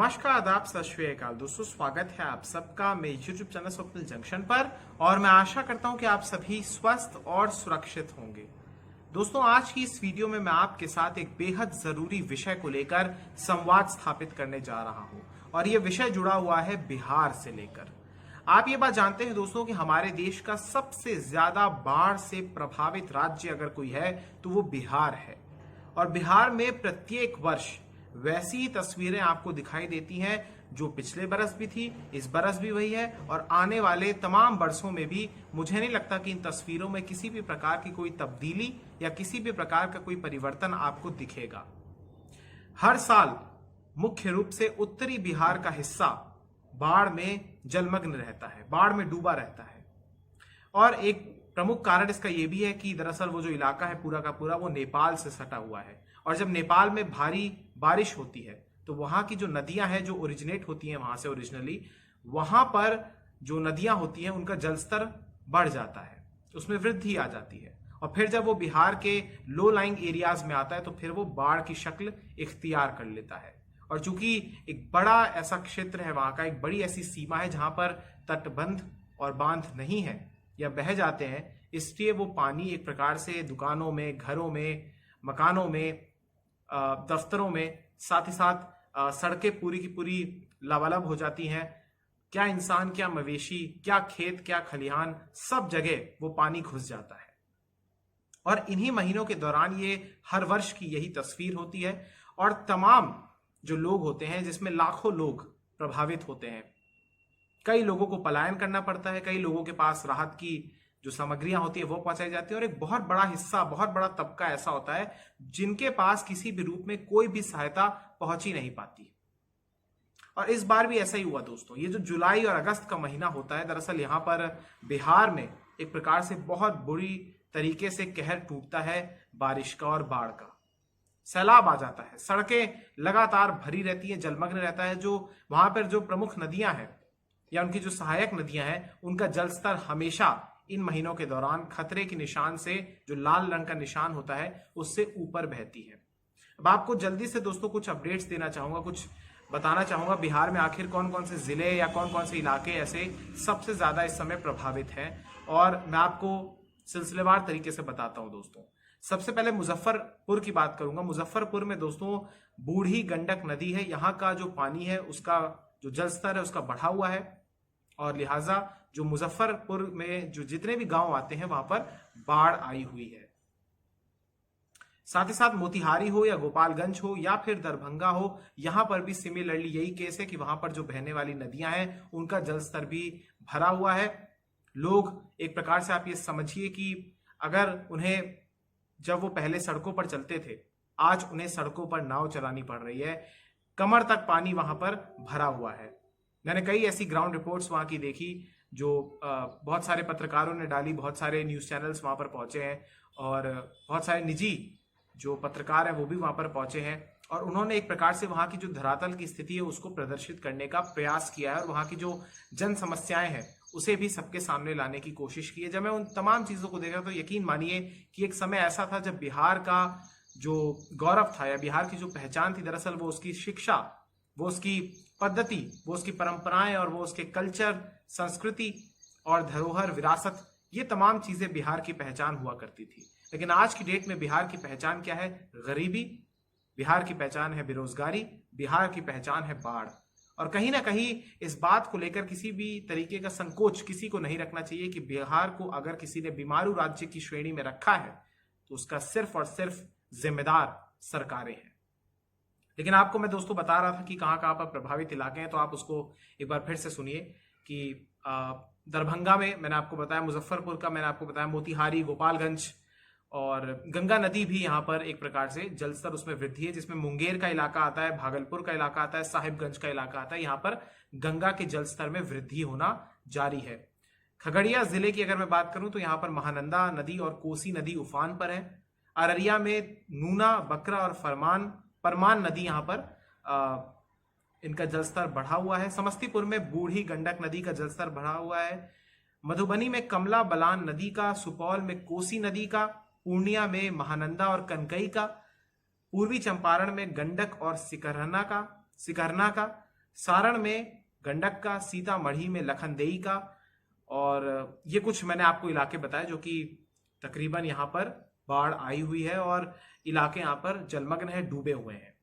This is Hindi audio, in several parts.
नमस्कार, आदाब, सत श्री अकाल दोस्तों। स्वागत है आप सबका मेरे YouTube चैनल स्वप्निल जंक्शन पर और मैं आशा करता हूं कि आप सभी स्वस्थ और सुरक्षित होंगे। दोस्तों, आज की इस वीडियो में मैं आपके साथ एक बेहद जरूरी विषय को लेकर संवाद स्थापित करने जा रहा हूं और यह विषय जुड़ा हुआ है बिहार से लेकर। आप ये बात जानते हैं दोस्तों कि हमारे देश का सबसे ज्यादा बाढ़ से प्रभावित राज्य अगर कोई है तो वो बिहार है और बिहार में प्रत्येक वर्ष वैसी तस्वीरें आपको दिखाई देती हैं जो पिछले बरस भी थी, इस बरस भी वही है और आने वाले तमाम बरसों में भी। मुझे नहीं लगता कि इन तस्वीरों में किसी भी प्रकार की कोई तब्दीली या किसी भी प्रकार का कोई परिवर्तन आपको दिखेगा। हर साल मुख्य रूप से उत्तरी बिहार का हिस्सा बाढ़ में जलमग्न रहता है, बाढ़ में डूबा रहता है और एक प्रमुख कारण इसका यह भी है कि दरअसल वो जो इलाका है पूरा का पूरा वो नेपाल से सटा हुआ है और जब नेपाल में भारी बारिश होती है तो वहां की जो नदियां हैं जो ओरिजिनेट होती हैं वहां से ओरिजिनली, वहां पर जो नदियां होती हैं उनका जलस्तर बढ़ जाता है, उसमें वृद्धि आ जाती है और फिर जब वो बिहार के लो लाइंग एरियाज में आता है तो फिर वो बाढ़ की शक्ल इख्तियार कर लेता है। और चूंकि एक बड़ा ऐसा क्षेत्र है, वहां का एक बड़ी ऐसी सीमा है जहां पर तटबंध और बांध नहीं है या बह जाते हैं, इसलिए वो पानी एक प्रकार से दुकानों में, घरों में, मकानों में, दफ्तरों में, साथ ही साथ सड़कें पूरी की पूरी लबालब हो जाती हैं। क्या इंसान, क्या मवेशी, क्या खेत, क्या खलिहान, सब जगह वो पानी घुस जाता है। और इन्हीं महीनों के दौरान ये हर वर्ष की यही तस्वीर होती है और तमाम जो लोग होते हैं, जिसमें लाखों लोग प्रभावित होते हैं, कई लोगों को पलायन करना पड़ता है, कई लोगों के पास राहत की जो सामग्रियां होती है वो पहुंचाई जाती है और एक बहुत बड़ा हिस्सा, बहुत बड़ा तबका ऐसा होता है जिनके पास किसी भी रूप में कोई भी सहायता पहुंच ही नहीं पाती। और इस बार भी ऐसा ही हुआ दोस्तों। ये जो जुलाई और अगस्त का महीना होता है, दरअसल यहाँ पर बिहार में एक प्रकार से बहुत बुरी तरीके से कहर टूटता है बारिश का और बाढ़ का। सैलाब आ जाता है, सड़कें लगातार भरी रहती हैं, जलमग्न रहता है। जो वहां पर जो प्रमुख नदियां हैं या उनकी जो सहायक नदियां हैं, उनका जलस्तर हमेशा इन महीनों के दौरान खतरे के निशान से, जो लाल रंग का निशान होता है, उससे ऊपर बहती है। अब आपको जल्दी से दोस्तों कुछ अपडेट्स देना चाहूंगा, कुछ बताना चाहूंगा बिहार में आखिर कौन कौन से जिले या कौन कौन से इलाके ऐसे सबसे ज्यादा इस समय प्रभावित हैं और मैं आपको सिलसिलेवार तरीके से बताता हूं दोस्तों। सबसे पहले मुजफ्फरपुर की बात करूंगा। मुजफ्फरपुर में दोस्तों बूढ़ी गंडक नदी है, यहाँ का जो पानी है उसका जो जलस्तर है उसका बढ़ा हुआ है और लिहाजा जो मुजफ्फरपुर में जो जितने भी गांव आते हैं वहां पर बाढ़ आई हुई है। साथ ही साथ मोतिहारी हो या गोपालगंज हो या फिर दरभंगा हो, यहां पर भी सिमिलरली यही केस है कि वहां पर जो बहने वाली नदियां हैं उनका जलस्तर भी भरा हुआ है। लोग एक प्रकार से आप ये समझिए कि अगर उन्हें, जब वो पहले सड़कों पर चलते थे, आज उन्हें सड़कों पर नाव चलानी पड़ रही है। कमर तक पानी वहां पर भरा हुआ है। मैंने कई ऐसी ग्राउंड रिपोर्ट्स वहां की देखी जो बहुत सारे पत्रकारों ने डाली, बहुत सारे न्यूज चैनल्स वहां पर पहुंचे हैं और बहुत सारे निजी जो पत्रकार हैं वो भी वहां पर पहुंचे हैं और उन्होंने एक प्रकार से वहां की जो धरातल की स्थिति है उसको प्रदर्शित करने का प्रयास किया है और वहां की जो जन समस्याएं हैं उसे भी सबके सामने लाने की कोशिश की है। जब मैं उन तमाम चीजों को देखा तो यकीन मानिए कि एक समय ऐसा था जब बिहार का जो गौरव था या बिहार की जो पहचान थी, दरअसल वो उसकी शिक्षा, वो उसकी पद्धति, वो उसकी परंपराएं और वो उसके कल्चर, संस्कृति और धरोहर, विरासत, ये तमाम चीजें बिहार की पहचान हुआ करती थी। लेकिन आज की डेट में बिहार की पहचान क्या है? गरीबी। बिहार की पहचान है बेरोजगारी। बिहार की पहचान है बाढ़। और कहीं ना कहीं इस बात को लेकर किसी भी तरीके का संकोच किसी को नहीं रखना चाहिए कि बिहार को अगर किसी ने बीमारू राज्य की श्रेणी में रखा है तो उसका सिर्फ और सिर्फ जिम्मेदार सरकारें हैं। लेकिन आपको मैं दोस्तों बता रहा था कि कहां कहां पर प्रभावित इलाके हैं, तो आप उसको एक बार फिर से सुनिए कि दरभंगा में मैंने आपको बताया, मुजफ्फरपुर का मैंने आपको बताया, मोतिहारी, गोपालगंज और गंगा नदी भी यहाँ पर एक प्रकार से जलस्तर उसमें वृद्धि है, जिसमें मुंगेर का इलाका आता है, भागलपुर का इलाका आता है, साहिबगंज का इलाका आता है। यहाँ पर गंगा के जलस्तर में वृद्धि होना जारी है। खगड़िया जिले की अगर मैं बात करूं तो यहाँ पर महानंदा नदी और कोसी नदी उफान पर है। अररिया में नूना, बकरा और परमान नदी यहाँ पर इनका जलस्तर बढ़ा हुआ है। समस्तीपुर में बूढ़ी गंडक नदी का जलस्तर बढ़ा हुआ है। मधुबनी में कमला बलान नदी का, सुपौल में कोसी नदी का, पूर्णिया में महानंदा और कनकई का, पूर्वी चंपारण में गंडक और सिकरना का, सारण में गंडक का, सीतामढ़ी में लखनदेई का, और ये कुछ मैंने आपको इलाके बताए जो कि तकरीबन यहाँ पर बाढ़ आई हुई है और इलाके यहाँ पर जलमग्न है, डूबे हुए हैं।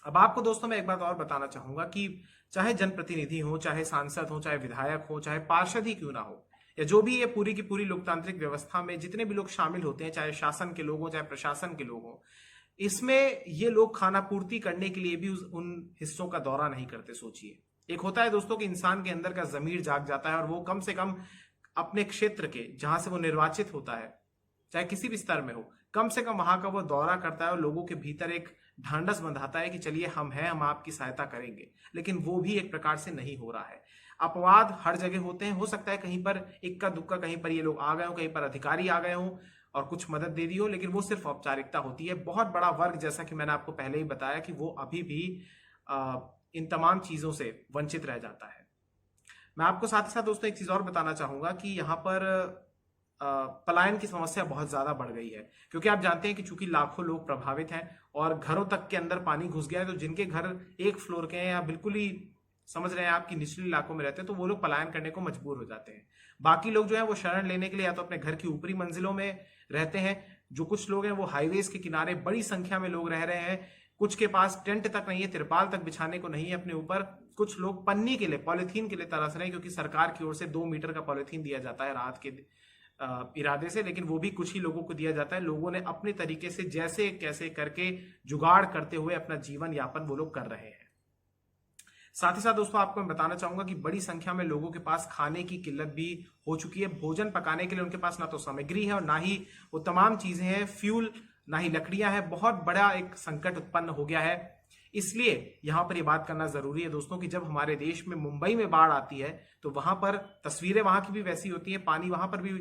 अब आपको दोस्तों मैं एक बात और बताना चाहूंगा कि चाहे जनप्रतिनिधि हो, चाहे सांसद हो, चाहे विधायक हो, चाहे पार्षद ही क्यों ना हो, या जो भी ये पूरी की पूरी लोकतांत्रिक व्यवस्था में जितने भी लोग शामिल होते हैं, चाहे शासन के लोग हो, चाहे प्रशासन के लोग हो, इसमें ये लोग खाना पूर्ति करने के लिए भी उन हिस्सों का दौरा नहीं करते। सोचिए, एक होता है दोस्तों कि इंसान के अंदर का जमीर जाग जाता है और वो कम से कम अपने क्षेत्र के, जहां से वो निर्वाचित होता है, चाहे किसी भी स्तर में हो, कम से कम वहां का वो दौरा करता है और लोगों के भीतर एक ढांढस बंधाता है कि चलिए हम हैं, हम आपकी सहायता करेंगे। लेकिन वो भी एक प्रकार से नहीं हो रहा है। अपवाद हर जगह होते हैं, हो सकता है कहीं पर इक्का दुक्का कहीं पर ये लोग आ गए हो, कहीं पर अधिकारी आ गए हो और कुछ मदद दे दी हो, लेकिन वो सिर्फ औपचारिकता होती है। बहुत बड़ा वर्ग, जैसा कि मैंने आपको पहले ही बताया, कि वो अभी भी इन तमाम चीजों से वंचित रह जाता है। मैं आपको साथ ही साथ दोस्तों एक चीज और बताना चाहूंगा कि यहाँ पर पलायन की समस्या बहुत ज्यादा बढ़ गई है, क्योंकि आप जानते हैं कि चूंकि लाखों लोग प्रभावित हैं और घरों तक के अंदर पानी घुस गया है, तो जिनके घर एक फ्लोर के हैं या बिल्कुल ही समझ रहे हैं आपकी निचले इलाकों में रहते हैं, तो वो लोग पलायन करने को मजबूर हो जाते हैं। बाकी लोग जो है वो शरण लेने के लिए या तो अपने घर की ऊपरी मंजिलों में रहते हैं, जो कुछ लोग हैं वो हाईवेज के किनारे बड़ी संख्या में लोग रह रहे हैं, कुछ के पास टेंट तक नहीं है, तिरपाल तक बिछाने को नहीं है अपने ऊपर, कुछ लोग पन्नी के लिए, पॉलिथीन के लिए तरस रहे हैं, क्योंकि सरकार की ओर से 2 मीटर का पॉलिथीन दिया जाता है राहत के इरादे से, लेकिन वो भी कुछ ही लोगों को दिया जाता है। लोगों ने अपने तरीके से जैसे कैसे करके जुगाड़ करते हुए अपना जीवन यापन वो लोग कर रहे हैं। साथ ही साथ दोस्तों आपको मैं बताना चाहूंगा कि बड़ी संख्या में लोगों के पास खाने की किल्लत भी हो चुकी है। भोजन पकाने के लिए उनके पास ना तो सामग्री है और ना ही वो तमाम चीजें हैं, फ्यूल, ना ही लकड़ियां हैं। बहुत बड़ा एक संकट उत्पन्न हो गया है। इसलिए यहां पर ये बात करना जरूरी है दोस्तों कि जब हमारे देश में मुंबई में बाढ़ आती है तो वहां पर तस्वीरें वहां की भी वैसी होती है, पानी वहां पर भी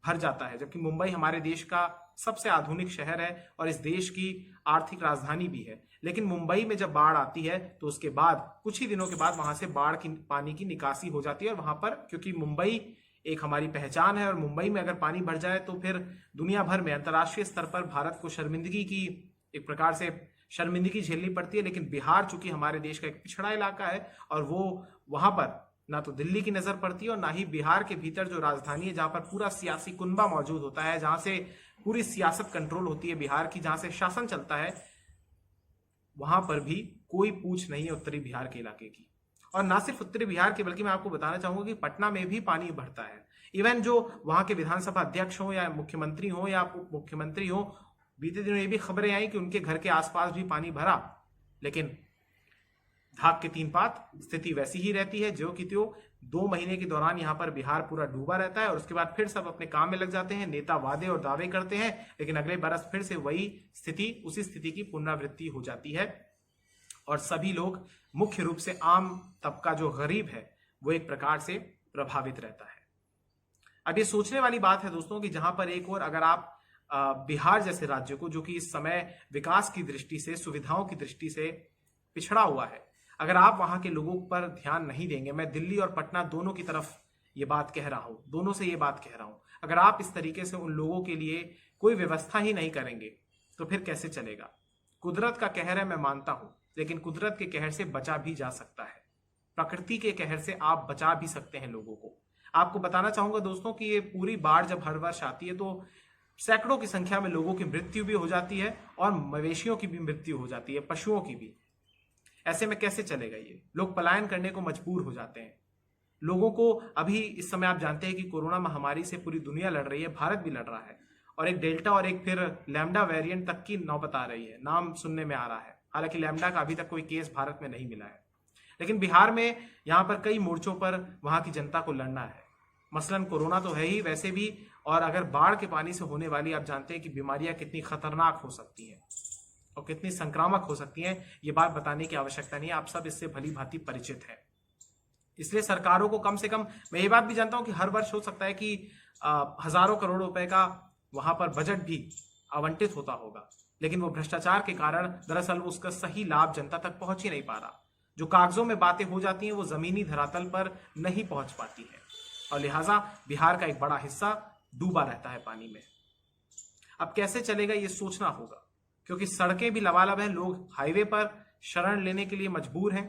भर जाता है, जबकि मुंबई हमारे देश का सबसे आधुनिक शहर है और इस देश की आर्थिक राजधानी भी है। लेकिन मुंबई में जब बाढ़ आती है तो उसके बाद कुछ ही दिनों के बाद वहां से बाढ़ की पानी की निकासी हो जाती है और वहां पर, क्योंकि मुंबई एक हमारी पहचान है और मुंबई में अगर पानी भर जाए तो फिर दुनिया भर में अंतर्राष्ट्रीय स्तर पर भारत को शर्मिंदगी की, एक प्रकार से शर्मिंदगी झेलनी पड़ती है। लेकिन बिहार चूंकि हमारे देश का एक पिछड़ा इलाका है और वो वहां पर ना तो दिल्ली की नजर पड़ती है और ना ही बिहार के भीतर जो राजधानी है, जहां पर पूरा सियासी कुनबा मौजूद होता है, जहां से पूरी सियासत कंट्रोल होती है बिहार की, जहां से शासन चलता है, वहां पर भी कोई पूछ नहीं है उत्तरी बिहार के इलाके की। और ना सिर्फ उत्तरी बिहार के, बल्कि मैं आपको बताना चाहूंगा कि पटना में भी पानी भरता है। इवन जो वहां के विधानसभा अध्यक्ष हो या मुख्यमंत्री हो या उप मुख्यमंत्री हो, बीते दिनों ये भी खबरें आई कि उनके घर के आसपास भी पानी भरा, लेकिन धाक के 3 पात, स्थिति वैसी ही रहती है जो कि त्यों। 2 महीने के दौरान यहाँ पर बिहार पूरा डूबा रहता है और उसके बाद फिर सब अपने काम में लग जाते हैं, नेता वादे और दावे करते हैं, लेकिन अगले बरस फिर से वही स्थिति, उसी स्थिति की पुनरावृत्ति हो जाती है और सभी लोग, मुख्य रूप से आम तबका जो गरीब है, वो एक प्रकार से प्रभावित रहता है। अब ये सोचने वाली बात है दोस्तों कि जहां पर एक और अगर आप बिहार जैसे राज्य को, जो कि इस समय विकास की दृष्टि से, सुविधाओं की दृष्टि से पिछड़ा हुआ है, अगर आप वहां के लोगों पर ध्यान नहीं देंगे, मैं दिल्ली और पटना दोनों की तरफ ये बात कह रहा हूं, दोनों से ये बात कह रहा हूं, अगर आप इस तरीके से उन लोगों के लिए कोई व्यवस्था ही नहीं करेंगे तो फिर कैसे चलेगा। कुदरत का कहर है, मैं मानता हूं, लेकिन कुदरत के कहर से बचा भी जा सकता है। प्रकृति के कहर से आप बचा भी सकते हैं लोगों को। आपको बताना चाहूंगा दोस्तों कि ये पूरी बाढ़ जब हर वर्ष आती है तो सैकड़ों की संख्या में लोगों की मृत्यु भी हो जाती है और मवेशियों की भी मृत्यु हो जाती है, पशुओं की भी। ऐसे में कैसे चलेगा ये? लोग पलायन करने को मजबूर हो जाते हैं। लोगों को अभी इस समय आप जानते हैं कि कोरोना महामारी से पूरी दुनिया लड़ रही है, भारत भी लड़ रहा है, और एक डेल्टा और एक फिर लैम्डा वेरिएंट तक की नौबत आ रही है, नाम सुनने में आ रहा है। हालांकि लैम्डा का अभी तक कोई केस भारत में नहीं मिला है, लेकिन बिहार में यहाँ पर कई मोर्चों पर वहां की जनता को लड़ना है। मसलन कोरोना तो है ही, वैसे भी, और अगर बाढ़ के पानी से होने वाली, आप जानते हैं कि बीमारियां कितनी खतरनाक हो सकती हैं और कितनी संक्रामक हो सकती हैं, ये बात बताने की आवश्यकता नहीं है, आप सब इससे भली भांति परिचित हैं। इसलिए सरकारों को कम से कम, मैं ये बात भी जानता हूं कि हर वर्ष हो सकता है कि हजारों करोड़ रुपए का वहां पर बजट भी आवंटित होता होगा, लेकिन वो भ्रष्टाचार के कारण दरअसल उसका सही लाभ जनता तक पहुंच ही नहीं पा रहा। जो कागजों में बातें हो जाती हैं वो जमीनी धरातल पर नहीं पहुंच पाती है और लिहाजा बिहार का एक बड़ा हिस्सा डूबा रहता है पानी में। अब कैसे चलेगा ये सोचना होगा, क्योंकि सड़कें भी लबालब हैं, लोग हाईवे पर शरण लेने के लिए मजबूर हैं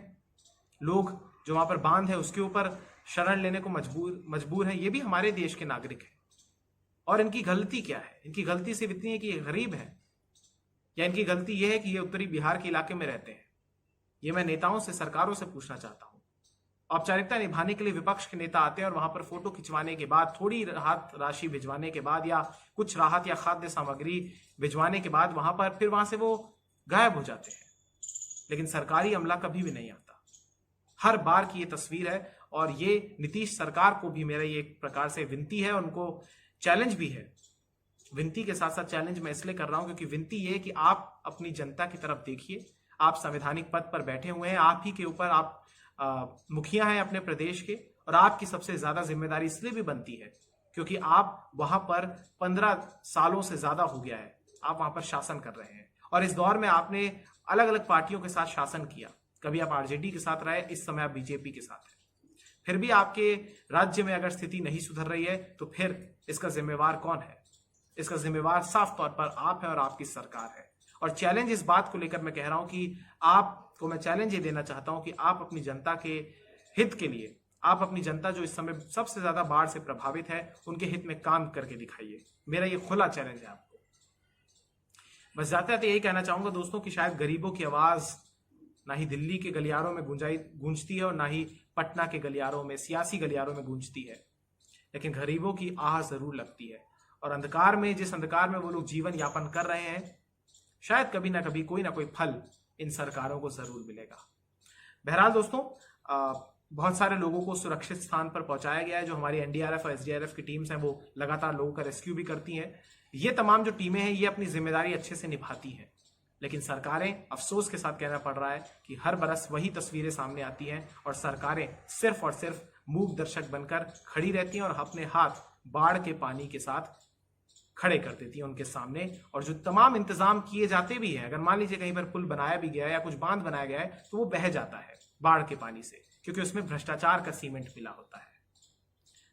लोग जो वहां पर बांध है उसके ऊपर शरण लेने को मजबूर है, ये भी हमारे देश के नागरिक हैं। और इनकी गलती क्या है? इनकी गलती सिर्फ इतनी है कि ये गरीब है, या इनकी गलती यह है कि ये उत्तरी बिहार के इलाके में रहते हैं? ये मैं नेताओं से, सरकारों से पूछना चाहता हूं। औपचारिकता निभाने के लिए विपक्ष के नेता आते हैं और वहां पर फोटो खिंचवाने के बाद, थोड़ी राहत राशि भिजवाने के बाद, या कुछ राहत या खाद्य सामग्री भिजवाने के बाद वहां पर फिर वहां से वो गायब हो जाते हैं। लेकिन सरकारी अमला कभी भी नहीं आता। हर बार की ये तस्वीर है, और ये नीतीश सरकार को भी मेरा ये एक प्रकार से विनती है, उनको चैलेंज भी है। विनती के साथ साथ चैलेंज मैं इसलिए कर रहा हूं क्योंकि विनती ये है कि आप अपनी जनता की तरफ देखिए। आप संवैधानिक पद पर बैठे हुए हैं, आप ही के ऊपर आप मुखिया हैं अपने प्रदेश के, और आपकी सबसे ज्यादा जिम्मेदारी इसलिए भी बनती है क्योंकि आप वहां पर 15 सालों से ज्यादा हो गया है आप वहां पर शासन कर रहे हैं। और इस दौर में आपने अलग अलग पार्टियों के साथ शासन किया। कभी आप आरजेडी के साथ रहे, इस समय आप बीजेपी के साथ हैं। फिर भी आपके राज्य में अगर स्थिति नहीं सुधर रही है तो फिर इसका जिम्मेवार कौन है? इसका जिम्मेवार साफ तौर पर आप है और आपकी सरकार है। और चैलेंज इस बात को लेकर मैं कह रहा हूं कि आपको मैं चैलेंज ये देना चाहता हूं कि आप अपनी जनता के हित के लिए, आप अपनी जनता जो इस समय सबसे ज्यादा बाढ़ से प्रभावित है, उनके हित में काम करके दिखाइए। मेरा ये खुला चैलेंज है आपको। बस जाते जाते यही कहना चाहूंगा दोस्तों कि शायद गरीबों की आवाज ना ही दिल्ली के गलियारों में गूंजती है और ना ही पटना के गलियारों में, सियासी गलियारों में गूंजती है, लेकिन गरीबों की आह जरूर लगती है। और अंधकार में, जिस अंधकार में वो लोग जीवन यापन कर रहे हैं, शायद कभी ना कभी कोई ना कोई फल इन सरकारों को जरूर मिलेगा। बहरहाल दोस्तों, बहुत सारे लोगों को सुरक्षित स्थान पर पहुंचाया गया है। जो हमारी एनडीआरएफ और एसडीआरएफ की टीम्स हैं वो लगातार लोगों का रेस्क्यू भी करती हैं। ये तमाम जो टीमें हैं ये अपनी जिम्मेदारी अच्छे से निभाती हैं, लेकिन सरकारें, अफसोस के साथ कहना पड़ रहा है कि हर बरस वही तस्वीरें सामने आती हैं और सरकारें सिर्फ और सिर्फ मूक दर्शक बनकर खड़ी रहती हैं और अपने हाथ बाढ़ के पानी के साथ खड़े कर देती है उनके सामने। और जो तमाम इंतजाम किए जाते भी हैं, अगर मान लीजिए कहीं पर पुल बनाया भी गया है या कुछ बांध बनाया गया है, तो वो बह जाता है बाढ़ के पानी से, क्योंकि उसमें भ्रष्टाचार का सीमेंट मिला होता है।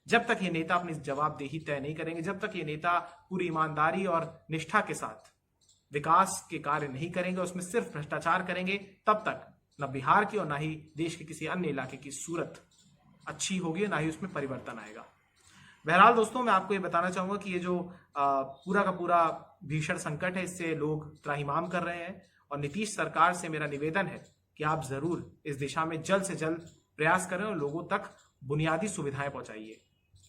जब तक ये नेता अपनी जवाबदेही तय नहीं करेंगे, जब तक ये नेता पूरी ईमानदारी और निष्ठा के साथ विकास के कार्य नहीं करेंगे, उसमें सिर्फ भ्रष्टाचार करेंगे, तब तक न बिहार की और ना ही देश के किसी अन्य इलाके की सूरत अच्छी होगी, ना ही उसमें परिवर्तन आएगा। बहरहाल दोस्तों, मैं आपको ये बताना चाहूंगा कि ये जो पूरा का पूरा भीषण संकट है, इससे लोग त्राहिमाम कर रहे हैं। और नीतीश सरकार से मेरा निवेदन है कि आप जरूर इस दिशा में जल्द से जल्द प्रयास करें और लोगों तक बुनियादी सुविधाएं पहुंचाइए।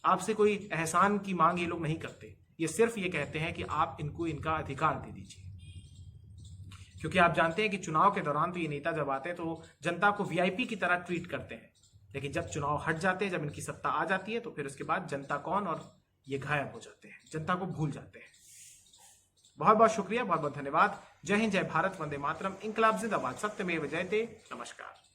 आपसे कोई एहसान की मांग ये लोग नहीं करते, ये सिर्फ ये कहते हैं कि आप इनको इनका अधिकार दे दीजिए। क्योंकि आप जानते हैं कि चुनाव के दौरान तो ये नेता जब आते हैं तो जनता को वीआईपी की तरह ट्रीट करते हैं, लेकिन जब चुनाव हट जाते हैं, जब इनकी सत्ता आ जाती है, तो फिर उसके बाद जनता कौन, और ये गायब हो जाते हैं, जनता को भूल जाते हैं। बहुत बहुत शुक्रिया, बहुत बहुत धन्यवाद। जय हिंद, जय भारत, वंदे मातरम, इंकलाब जिंदाबाद, सत्यमेव जयते। नमस्कार।